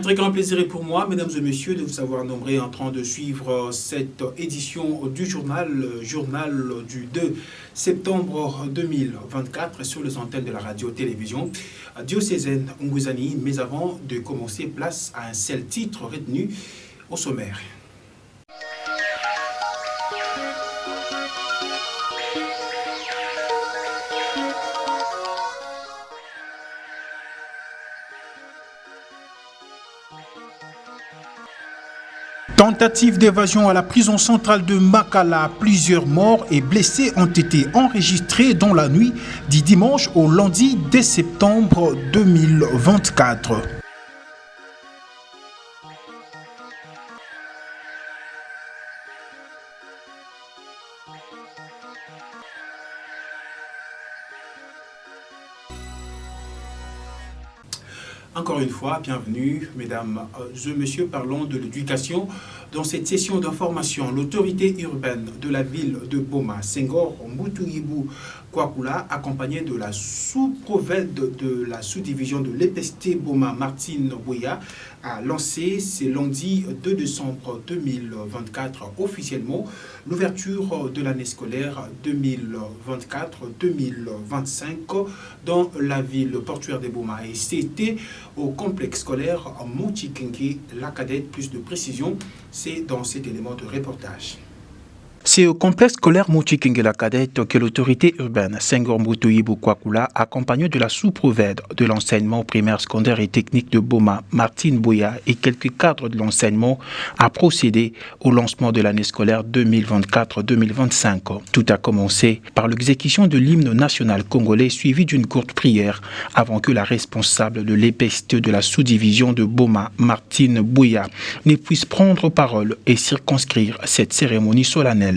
très grand plaisir est pour moi, mesdames et messieurs, de vous savoir nombreux en train de suivre cette édition du journal du 2 septembre 2024 sur les antennes de la radio-télévision diocésaine Ngouzani. Mais avant de commencer, place à un seul titre retenu au sommaire. Tentative d'évasion à la prison centrale de Makala. Plusieurs morts et blessés ont été enregistrés dans la nuit du dimanche au lundi 2 septembre 2024. Encore une fois, bienvenue, mesdames et messieurs, parlons de l'éducation. Dans cette session d'information, l'autorité urbaine de la ville de Boma, Senghor Mbutuyibu Kwakula, accompagnée de la sous-province de la sous-division de l'EPST Boma, Martine Boya, a lancé ce lundi 2 décembre 2024 officiellement l'ouverture de l'année scolaire 2024-2025 dans la ville portuaire de Boma. Et c'était au complexe scolaire Moutikinki, la cadette. Plus de précision, c'est dans cet élément de reportage. C'est au complexe scolaire Moutikingi la cadette que l'autorité urbaine Senghor Mbutuyibu Kwakula, accompagnée de la sous-province de l'enseignement primaire, secondaire et technique de Boma, Martine Boya, et quelques cadres de l'enseignement, a procédé au lancement de l'année scolaire 2024-2025. Tout a commencé par l'exécution de l'hymne national congolais suivi d'une courte prière avant que la responsable de l'EPST de la sous-division de Boma, Martine Boya, ne puisse prendre parole et circonscrire cette cérémonie solennelle.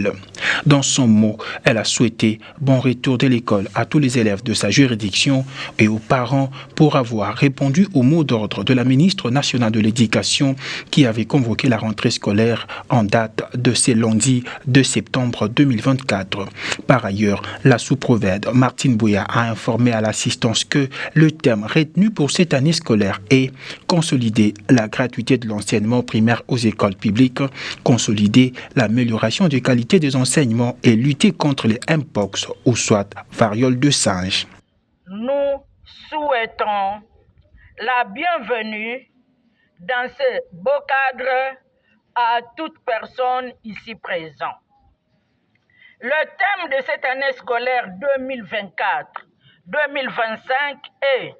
Dans son mot, elle a souhaité bon retour de l'école à tous les élèves de sa juridiction et aux parents pour avoir répondu au mot d'ordre de la ministre nationale de l'Éducation qui avait convoqué la rentrée scolaire en date de ce lundi 2 septembre 2024. Par ailleurs, la sous-province Martine Boya a informé à l'assistance que le thème retenu pour cette année scolaire est consolider la gratuité de l'enseignement primaire aux écoles publiques, consolider l'amélioration des qualités des enseignements et lutter contre les mpox ou soit variole de singe. Nous souhaitons la bienvenue dans ce beau cadre à toute personne ici présente. Le thème de cette année scolaire 2024-2025 est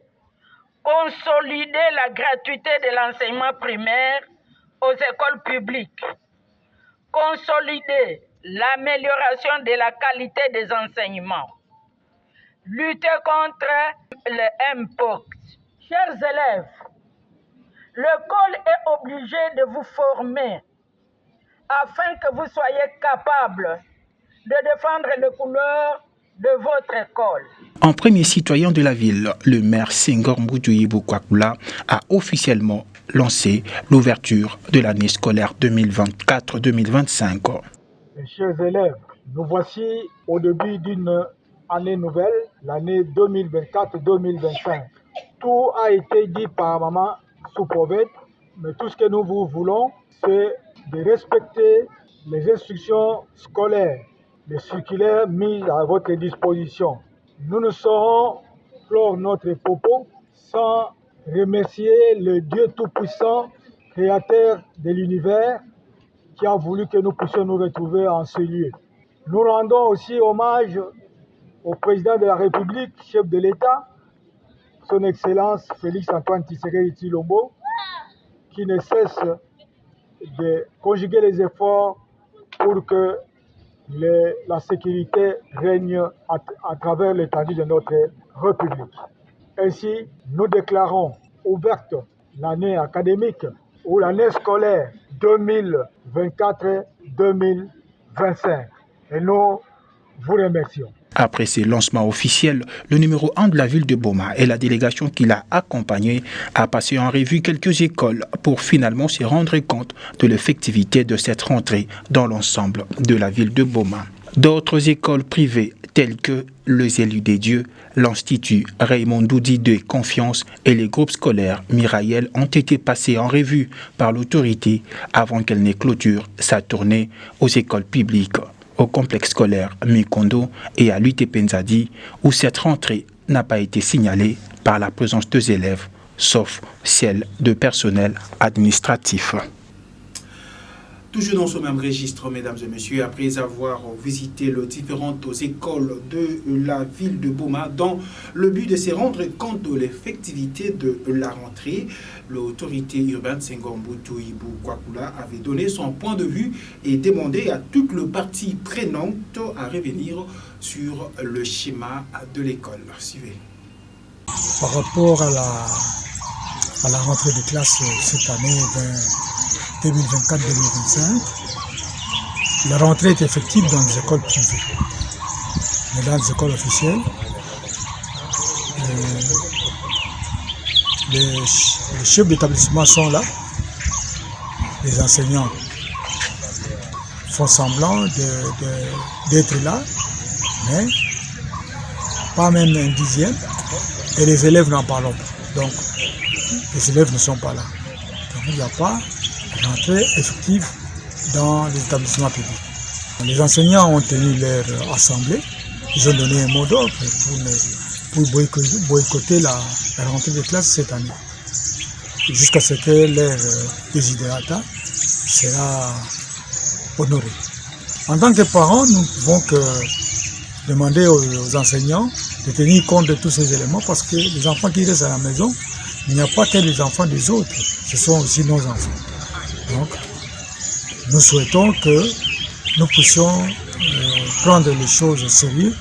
consolider la gratuité de l'enseignement primaire aux écoles publiques, consolider l'amélioration de la qualité des enseignements, lutter contre le mpox. Chers élèves, l'école est obligée de vous former afin que vous soyez capables de défendre les couleurs de votre école. En premier citoyen de la ville, le maire Senghor Mbutuyibu Kwakula a officiellement lancé l'ouverture de l'année scolaire 2024-2025. Chers élèves, nous voici au début d'une année nouvelle, l'année 2024-2025. Tout a été dit par maman sous-prophète, mais tout ce que nous vous voulons, c'est de respecter les instructions scolaires, les circulaires mises à votre disposition. Nous ne saurons clore notre propos sans remercier le Dieu Tout-Puissant, créateur de l'univers, qui a voulu que nous puissions nous retrouver en ce lieu. Nous rendons aussi hommage au président de la République, chef de l'État, son Excellence Félix-Antoine Tshisekedi Tshilombo, qui ne cesse de conjuguer les efforts pour que la sécurité règne à travers l'étendue de notre République. Ainsi, nous déclarons ouverte l'année académique ou l'année scolaire 2024-2025. Et nous vous remercions. Après ces lancements officiels, le numéro 1 de la ville de Boma et la délégation qui l'a accompagné a passé en revue quelques écoles pour finalement se rendre compte de l'effectivité de cette rentrée dans l'ensemble de la ville de Boma. D'autres écoles privées tels que les élus des dieux, l'Institut Raymond Doudi de Confiance et les groupes scolaires Miraël ont été passés en revue par l'autorité avant qu'elle n'ait clôture sa tournée aux écoles publiques, au complexe scolaire Mikondo et à l'UTP Nzadi, où cette rentrée n'a pas été signalée par la présence des élèves, sauf celle de personnel administratif. Toujours dans ce même registre, mesdames et messieurs, après avoir visité les différentes écoles de la ville de Boma dans le but de se rendre compte de l'effectivité de la rentrée, l'autorité urbaine Senghor Mbutu Ibou Kwakula avait donné son point de vue et demandé à toutes les parties prenantes à revenir sur le schéma de l'école. Suivez. Par rapport à la rentrée de classe cette année 2024-2025, la rentrée est effective dans les écoles privées. Mais dans les écoles officielles, les chefs d'établissement sont là, les enseignants font semblant d'être là, mais pas même un dixième, et les élèves n'en parlent pas. Donc, les élèves ne sont pas là. Donc, il n'y a pas rentrée effective dans les établissements publics. Les enseignants ont tenu leur assemblée, ils ont donné un mot d'ordre pour boycotter la rentrée de classe cette année, jusqu'à ce que leur desiderata sera honoré. En tant que parents, nous ne pouvons que demander aux enseignants de tenir compte de tous ces éléments, parce que les enfants qui restent à la maison, il n'y a pas que les enfants des autres, ce sont aussi nos enfants. Donc, nous souhaitons que nous puissions prendre les choses au sérieux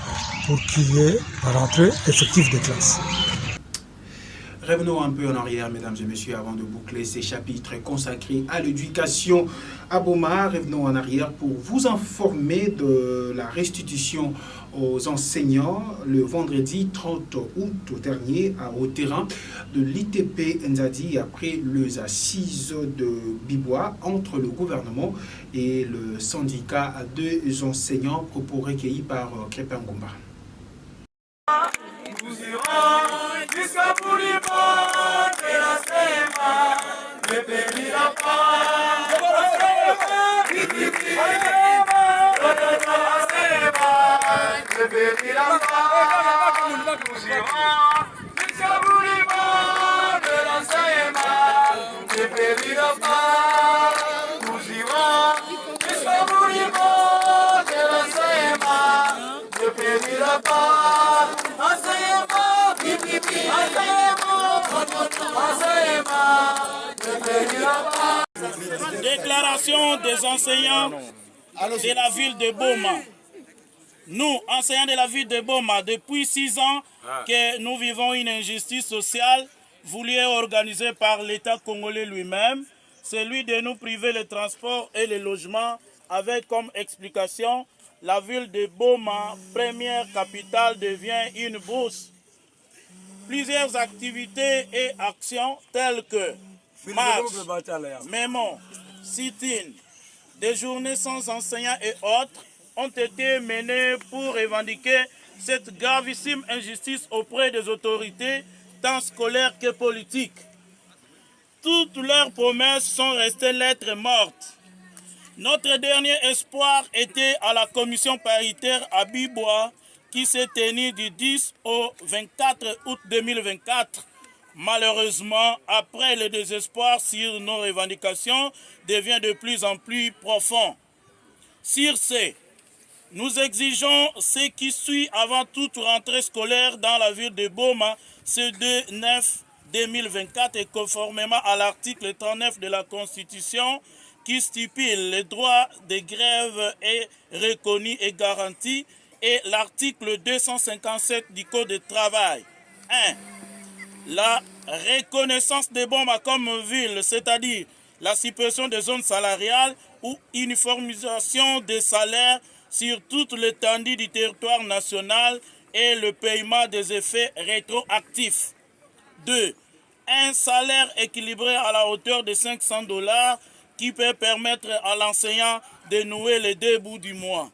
pour qu'il y ait la rentrée effective des classes. Revenons un peu en arrière, mesdames et messieurs, avant de boucler ces chapitres consacrés à l'éducation à Boma. Revenons en arrière pour vous informer de la restitution aux enseignants le vendredi 30 août dernier au terrain de l'ITP Nzadi après les assises de Bibois entre le gouvernement et le syndicat des enseignants, propos recueillis par Crépin Ngomba. Nous irons jusqu'à Boulibon de la Sema, ne périra pas. Ne périra pas. Nous irons jusqu'à Boulibon de la Sema, ne périra pas. Nous irons jusqu'à Boulibon de la Sema, ne périra pas. Déclaration des enseignants de la ville de Boma. Nous, enseignants de la ville de Boma, depuis 6 ans que nous vivons une injustice sociale voulue et organisée par l'État congolais lui-même, celui de nous priver le transport et le logement, avec comme explication la ville de Boma, première capitale, devient une bourse. Plusieurs activités et actions telles que marche, mémo, sit-in, des journées sans enseignants et autres ont été menées pour revendiquer cette gravissime injustice auprès des autorités, tant scolaires que politiques. Toutes leurs promesses sont restées lettres mortes. Notre dernier espoir était à la commission paritaire à Bibois qui s'est tenue du 10 au 24 août 2024. Malheureusement, après le désespoir sur nos revendications devient de plus en plus profond. Sur ce, nous exigeons ce qui suit avant toute rentrée scolaire dans la ville de Boma, ce 2/9/2024 et conformément à l'article 39 de la Constitution qui stipule le droit de grève est reconnu et garanti, et l'article 257 du Code du travail. 1. La reconnaissance de Boma comme ville, c'est-à-dire la suppression des zones salariales ou uniformisation des salaires sur toute l'étendue du territoire national et le paiement des effets rétroactifs. 2. Un salaire équilibré à la hauteur de $500 qui peut permettre à l'enseignant de nouer les 2 bouts du mois.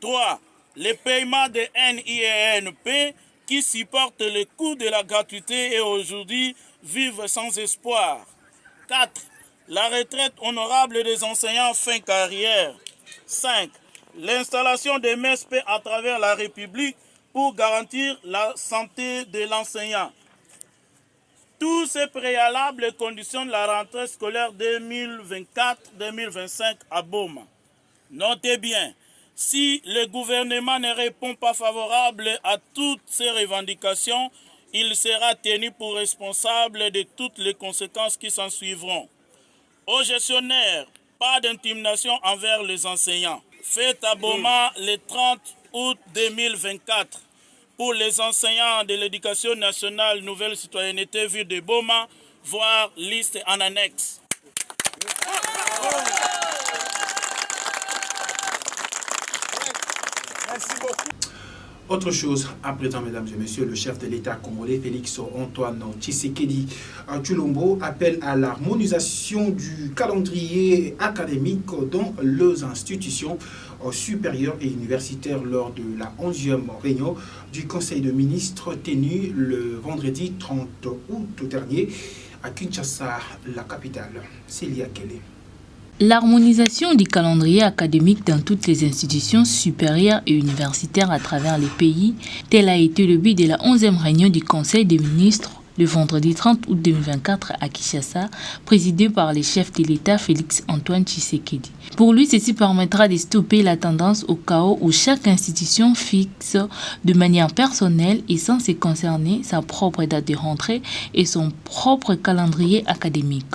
3. le paiement de NINP qui supportent le coût de la gratuité et aujourd'hui vivent sans espoir. 4. La retraite honorable des enseignants fin carrière. 5. L'installation des MESP à travers la République pour garantir la santé de l'enseignant. Tous ces préalables conditionnent la rentrée scolaire 2024-2025 à Boma. Notez bien, si le gouvernement ne répond pas favorable à toutes ces revendications, il sera tenu pour responsable de toutes les conséquences qui s'en suivront. Aux gestionnaires, pas d'intimidation envers les enseignants. Fête à Boma le 30 août 2024. Pour les enseignants de l'éducation nationale, nouvelle citoyenneté, ville de Boma, voir liste en annexe. Merci beaucoup. Autre chose, à présent, mesdames et messieurs, le chef de l'État congolais, Félix Antoine Tshisekedi Tshilombo, appelle à l'harmonisation du calendrier académique dans les institutions supérieures et universitaires lors de la 11e réunion du Conseil de ministres tenue le vendredi 30 août dernier à Kinshasa, la capitale. Célia Kelly. L'harmonisation du calendrier académique dans toutes les institutions supérieures et universitaires à travers les pays, tel a été le but de la 11e réunion du Conseil des ministres le vendredi 30 août 2024 à Kinshasa, présidé par le chef de l'État Félix Antoine Tshisekedi. Pour lui, ceci permettra de stopper la tendance au chaos où chaque institution fixe de manière personnelle et sans se concerner sa propre date de rentrée et son propre calendrier académique.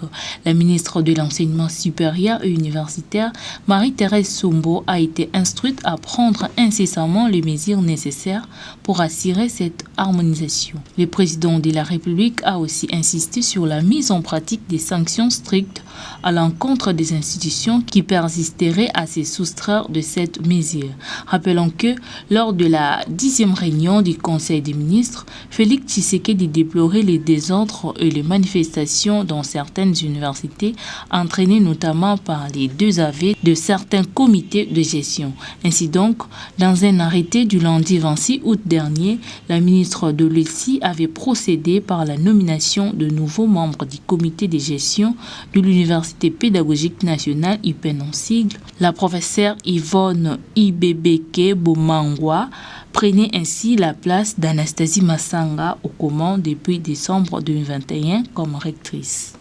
La ministre de l'Enseignement supérieur et universitaire, Marie-Thérèse Sombo, a été instruite à prendre incessamment les mesures nécessaires pour assurer cette harmonisation. Le président de la République a aussi insisté sur la mise en pratique des sanctions strictes à l'encontre des institutions qui persisteraient à se soustraire de cette mesure. Rappelons que lors de la 10e réunion du Conseil des ministres, Félix Tshisekedi déplorait les désordres et les manifestations dans certaines universités, entraînées notamment par les désaveux de certains comités de gestion. Ainsi donc, dans un arrêté du lundi 26 août dernier, la ministre de l'ELSI avait procédé par la nomination de nouveaux membres du comité de gestion de l'Université pédagogique nationale UPEN en sigle. La professeure Yvonne Ibebeke Bomangwa prenait ainsi la place d'Anastasie Massanga aux commandes depuis décembre 2021 comme rectrice.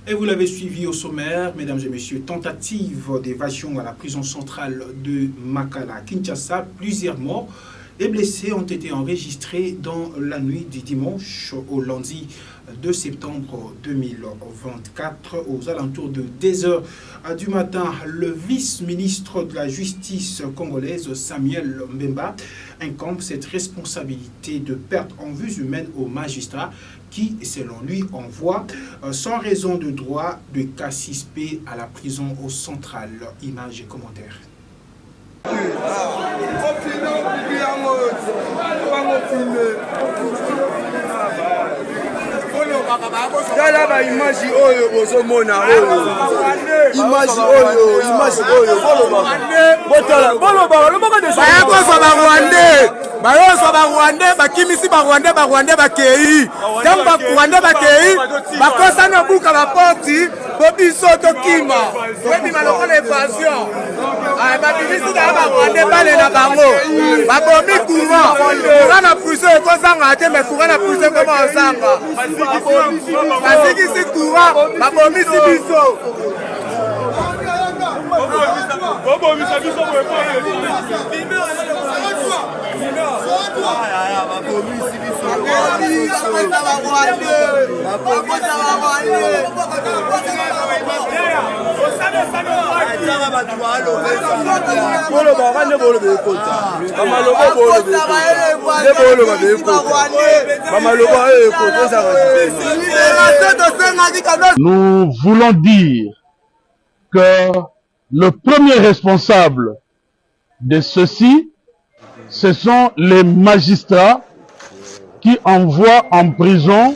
Et vous l'avez suivi au sommaire, mesdames et messieurs, tentative d'évasion à la prison centrale de Makala, Kinshasa, plusieurs morts et blessés ont été enregistrés dans la nuit du dimanche au lundi 2 septembre 2024 aux alentours de 10h du matin. Le vice-ministre de la Justice congolaise, Samuel Mbemba, incombe cette responsabilité de perte en vue humaine aux magistrats qui, selon lui, envoie sans raison de droit de cas suspect à la prison au central. Images et commentaires. Tala ba image oyo bozomona oyo image oyo bayoso ba Rwandais bakimisi ba Rwandais bakei tam ba Rwandais bakei bakosa na buka ba porti bobiso to kima webi maloko na évasion ba bimisi da ba Rwandais bale na bango babomi courant na prison ekozanga te mais courant na prison koma osanga basikisi courant babomisi biso Nous voulons dire que le premier responsable de ceci, ce sont les magistrats qui envoient en prison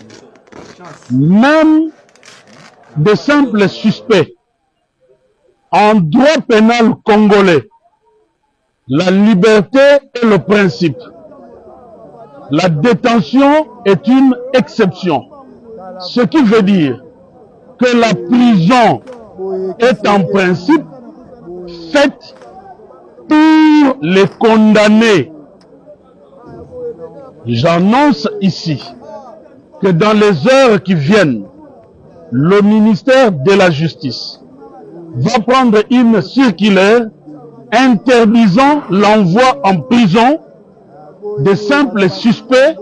même de simples suspects. En droit pénal congolais, la liberté est le principe. La détention est une exception. Ce qui veut dire que la prison est en principe faite pour les condamnés. J'annonce ici que dans les heures qui viennent, le ministère de la Justice va prendre une circulaire interdisant l'envoi en prison de simples suspects,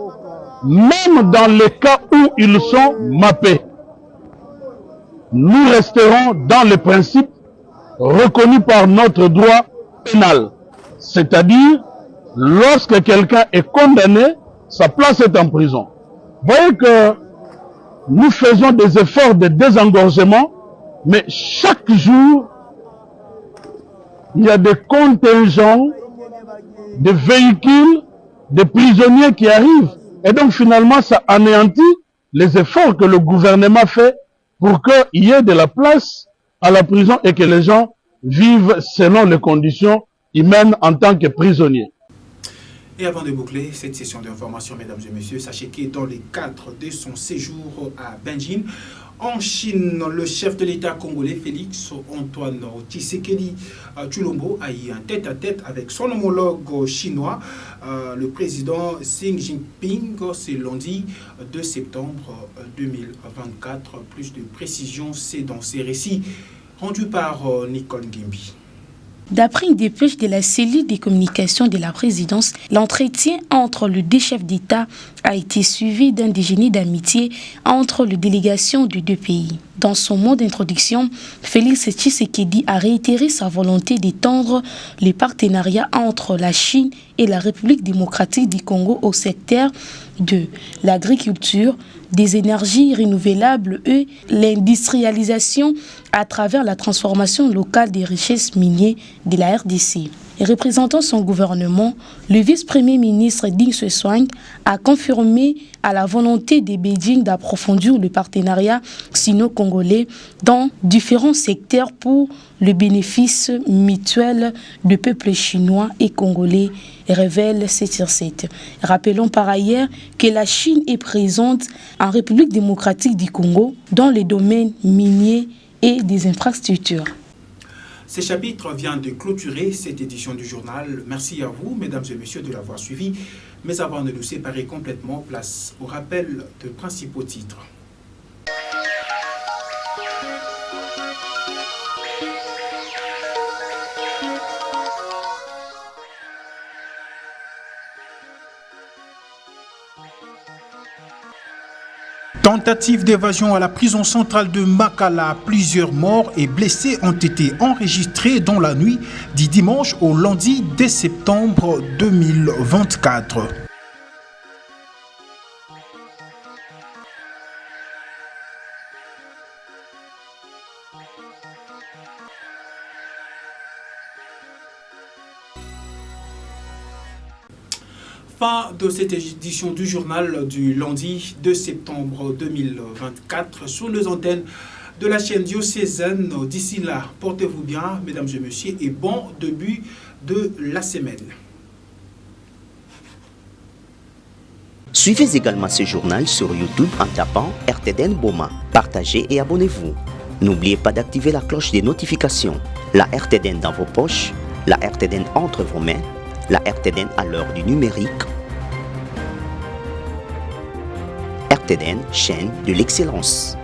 même dans les cas où ils sont mappés. Nous resterons dans les principes reconnus par notre droit pénal, c'est-à-dire lorsque quelqu'un est condamné, sa place est en prison. Vous voyez que nous faisons des efforts de désengorgement, mais chaque jour, il y a des contingents, des véhicules, des prisonniers qui arrivent. Et donc finalement, ça anéantit les efforts que le gouvernement fait pour qu'il y ait de la place à la prison et que les gens vivent selon les conditions humaines en tant que prisonniers. Et avant de boucler cette session d'information, mesdames et messieurs, sachez que dans le cadre de son séjour à Beijing, en Chine, le chef de l'État congolais, Félix Antoine Tshisekedi Tshilombo, a eu un tête-à-tête avec son homologue chinois, le président Xi Jinping, ce lundi 2 septembre 2024. Plus de précisions, c'est dans ces récits rendus par Nicole Ngimbi. D'après une dépêche de la cellule des communications de la présidence, l'entretien entre les deux chefs d'État a été suivi d'un déjeuner d'amitié entre les délégations des deux pays. Dans son mot d'introduction, Félix Tshisekedi a réitéré sa volonté d'étendre les partenariats entre la Chine et la République démocratique du Congo au secteur de l'agriculture, des énergies renouvelables et l'industrialisation à travers la transformation locale des richesses minières de la RDC. Et représentant son gouvernement, le vice-premier ministre Ding Xuesuan a confirmé à la volonté de Beijing d'approfondir le partenariat sino-congolais dans différents secteurs pour le bénéfice mutuel du peuple chinois et congolais, révèle C-7. Rappelons par ailleurs que la Chine est présente en République démocratique du Congo dans les domaines miniers et des infrastructures. Ce chapitre vient de clôturer cette édition du journal. Merci à vous, mesdames et messieurs, de l'avoir suivi. Mais avant de nous séparer complètement, place au rappel de principaux titres. Tentative d'évasion à la prison centrale de Makala. Plusieurs morts et blessés ont été enregistrés dans la nuit du dimanche au lundi 2 septembre 2024. Fin de cette édition du journal du lundi 2 septembre 2024 sur les antennes de la chaîne diocésaine. D'ici là, portez-vous bien, mesdames et messieurs, et bon début de la semaine. Suivez également ce journal sur YouTube en tapant RTDN Boma. Partagez et abonnez-vous. N'oubliez pas d'activer la cloche des notifications. La RTDN dans vos poches, la RTDN entre vos mains, la RTDN à l'heure du numérique. RTDN, chaîne de l'excellence.